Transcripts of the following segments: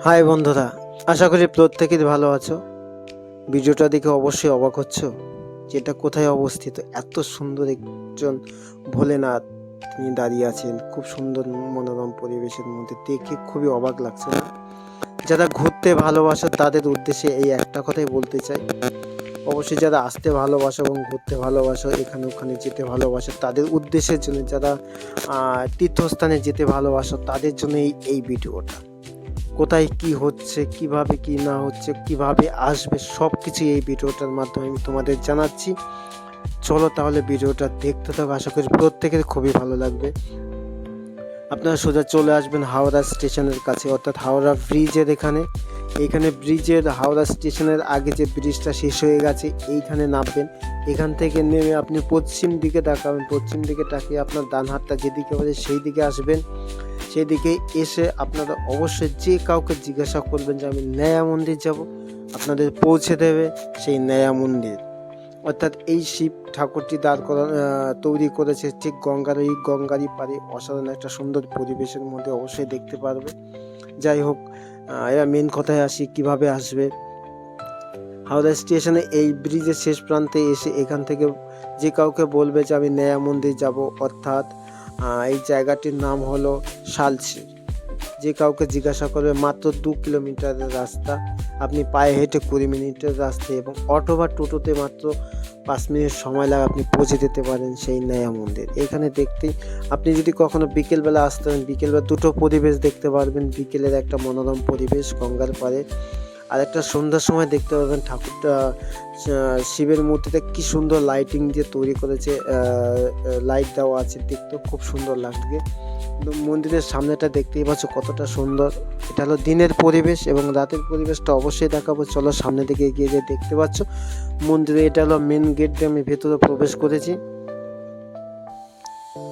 High বন্ধুরা, আশা করি প্রত্যেকেই ভালো আছো। ভিডিওটা দেখে অবশ্যই অবাক হচ্ছ যেটা কোথায় অবস্থিত। এত সুন্দর একজন ভোলেনাথ তিনি দাঁড়িয়ে আছেন খুব সুন্দর মনোরম পরিবেশের মধ্যে, দেখে খুবই অবাক লাগছে না? যারা ঘুরতে ভালোবাসে তাদের উদ্দেশ্যে এই একটা কথাই বলতে চাই, অবশ্যই যারা আসতে ভালোবাসো এবং ঘুরতে ভালোবাসো, এখানে ওখানে যেতে ভালোবাসো, তাদের উদ্দেশ্যের জন্য, যারা তীর্থস্থানে যেতে ভালোবাসো তাদের জন্য এই ভিডিওটা। কোথায় কি হচ্ছে, কিভাবে কি না হচ্ছে, কিভাবে আসবে, সব কিছু এই ভিডিওটার মাধ্যমে আমি তোমাদের জানাচ্ছি। চলো তাহলে ভিডিওটা দেখতে থাকো, আশা করি প্রত্যেকের খুবই ভালো লাগবে। আপনারা সোজা চলে আসবেন হাওড়া স্টেশনের কাছে, অর্থাৎ হাওড়া ব্রিজের এইখানে ব্রিজের হাওড়া স্টেশনের আগে যে ব্রিজটা শেষ হয়ে গেছে এইখানে নামবেন। এখান থেকে নেমে আপনি পশ্চিম দিকে তাকাবেন, পশ্চিম দিকে তাকিয়ে আপনার ডান হাতটা যেদিকে হবে সেই দিকে আসবেন। সেদিকে এসে আপনারা অবশ্যই যে কাউকে জিজ্ঞাসা করবেন যে আমি নয়া মন্দির যাব, আপনাদের পৌঁছে দেবে সেই নয়া মন্দির। অর্থাৎ এই শিব ঠাকুরটি তৈরি করেছে ঠিক গঙ্গারই পারে, অসাধারণ একটা সুন্দর পরিবেশের মধ্যে অবশ্যই দেখতে পারবে। যাই হোক, এরা মেন কথায় আসি, কিভাবে আসবে। হাওড়া স্টেশনে এই ব্রিজের শেষ প্রান্তে এসে এখান থেকে যে কাউকে বলবে যে আমি নয়া মন্দির যাব, অর্থাৎ এই জায়গাটির নাম হলো শালসি। যে কাউকে জিজ্ঞাসা করবে, মাত্র 2 কিলোমিটারের রাস্তা, আপনি পায়ে হেঁটে 20 মিনিটের রাস্তা, এবং অটো বা টোটোতে মাত্র 5 মিনিট সময় লাগে আপনি পৌঁছে যেতে পারেন সেই নয়া মন্দির। এখানে দেখতেই আপনি যদি কখনো বিকেলবেলা আসতে পারেন, বিকেলবেলা দুটো পরিবেশ দেখতে পারবেন। বিকেলের একটা মনোরম পরিবেশ গঙ্গার পাড়ে, আর একটা সন্ধ্যার সময় দেখতে পাবেন ঠাকুরটা, শিবের মূর্তিটা কি সুন্দর লাইটিং দিয়ে তৈরি করেছে, লাইট দেওয়া আছে, দেখতেও খুব সুন্দর লাগবে। মন্দিরের সামনেটা দেখতেই পাচ্ছ কতটা সুন্দর। এটা হলো দিনের পরিবেশ, এবং রাতের পরিবেশটা অবশ্যই দেখাবো। চলো সামনে দিকে এগিয়ে যে দেখতে পাচ্ছ মন্দিরে, এটা হলো মেন গেট দিয়ে আমি ভেতরে প্রবেশ করেছি।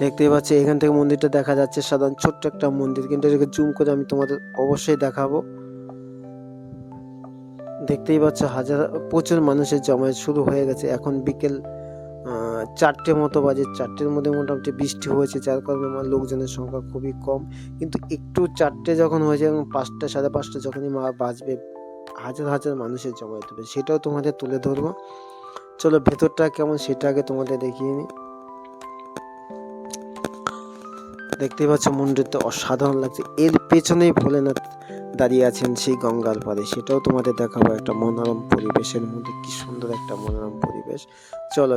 দেখতেই পাচ্ছি এখান থেকে মন্দিরটা দেখা যাচ্ছে, সাধারণ ছোট্ট একটা মন্দির, কিন্তু এটাকে জুম করে আমি তোমাদের অবশ্যই দেখাবো। দেখতেই পাচ্ছ প্রচুর মানুষের জমায়েত শুরু হয়ে গেছে। এখন বিকেল 4টে মতো বাজে, 4টের মধ্যে মোটামুটি বৃষ্টি হয়েছে, যার কারণে আমার লোকজনের সংখ্যা খুবই কম। কিন্তু একটু 4টে যখন হয়েছে এবং 5টা 5:30 যখনই বাজবে, হাজার মানুষের জমায়েত হবে, সেটাও তোমাদের তুলে ধরবো। চলো ভেতরটা কেমন সেটা আগে তোমাদের দেখিয়ে নিই। দেখতেই পাচ্ছ মন্দিরটা অসাধারণ লাগছে। এর পেছনেই ভোলেনাথ দাঁড়িয়ে আছেন সেই গঙ্গার পাড়ে, সেটাও তোমাদের দেখাবো। একটা মনোরম পরিবেশের মধ্যে কি সুন্দর একটা মনোরম পরিবেশ। চলো,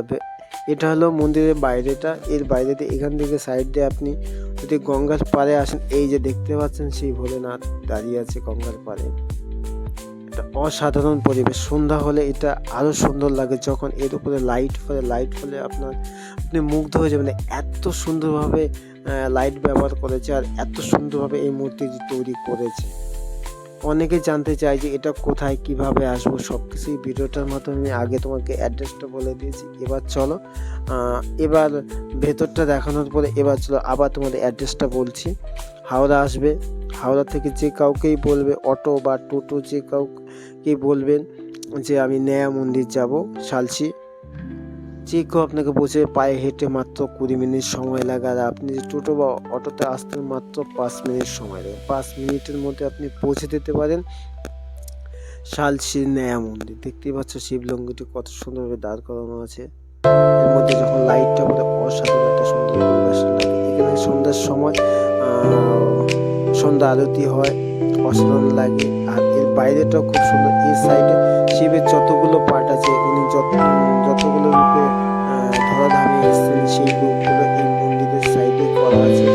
এটা হলো মন্দিরের বাইরেটা। এর বাইরে দিয়ে এখান থেকে সাইড দিয়ে আপনি যদি গঙ্গার পাড়ে আসেন, এই যে দেখতে পাচ্ছেন সেই ভোলেনাথ দাঁড়িয়ে আছে গঙ্গার পাড়ে। এটা অসাধারণ পরিবেশ। সন্ধ্যা হলে এটা আরো সুন্দর লাগে, যখন এর উপরে লাইট ফলে আপনি মুগ্ধ হয়ে যাবেন। এত সুন্দরভাবে লাইট ব্যবহার করেছে, আর এত সুন্দরভাবে এই মূর্তিটি তৈরি করেছে। অনেকে জানতে চায় যে এটা কোথায়, কিভাবে আসবো, সব কিছুই ভিডিওটার মাধ্যমে আমি আগে তোমাকে অ্যাড্রেসটা বলে দিয়েছি। এবার চলো, এবার ভেতরটা দেখানোর পরে এবার চলো আবার তোমাদের অ্যাড্রেসটা বলছি। হাওড়া আসবে, হাওড়া থেকে যে কাউকেই বলবে, অটো বা টোটো যে কাউকেই বলবেন যে আমি নয়া মন্দির যাব শালসি, যে কেউ আপনাকে বসে পায়ে হেঁটে মাত্র 20 মিনিট সময় লাগে। আর আপনি যে টোটো বা অটোতে আসতেন মাত্র 5 মিনিট সময় লাগে। 5 মিনিটের মধ্যে আপনি পৌঁছে যেতে পারেন শালসি নয়া মন্দির। দেখতেই পাচ্ছ শিবলিঙ্গটি কত সুন্দরভাবে দাঁড় করানো আছে। এর মধ্যে যখন লাইটটা পড়ে অসাধারণ একটা সুন্দর পরিবেশ লাগে। এখানে সন্ধ্যার সময় সন্ধ্যা আরতি হয়, অসাধারণ লাগে। আর এর বাইরেটাও খুব সুন্দর। এই সাইডে শিবের যতগুলো পার্ট আছে, উনি যতগুলো রূপে ধরাধামে এসেছেন, সেই রূপগুলো এই মন্দিরের সাইডে করা আছে।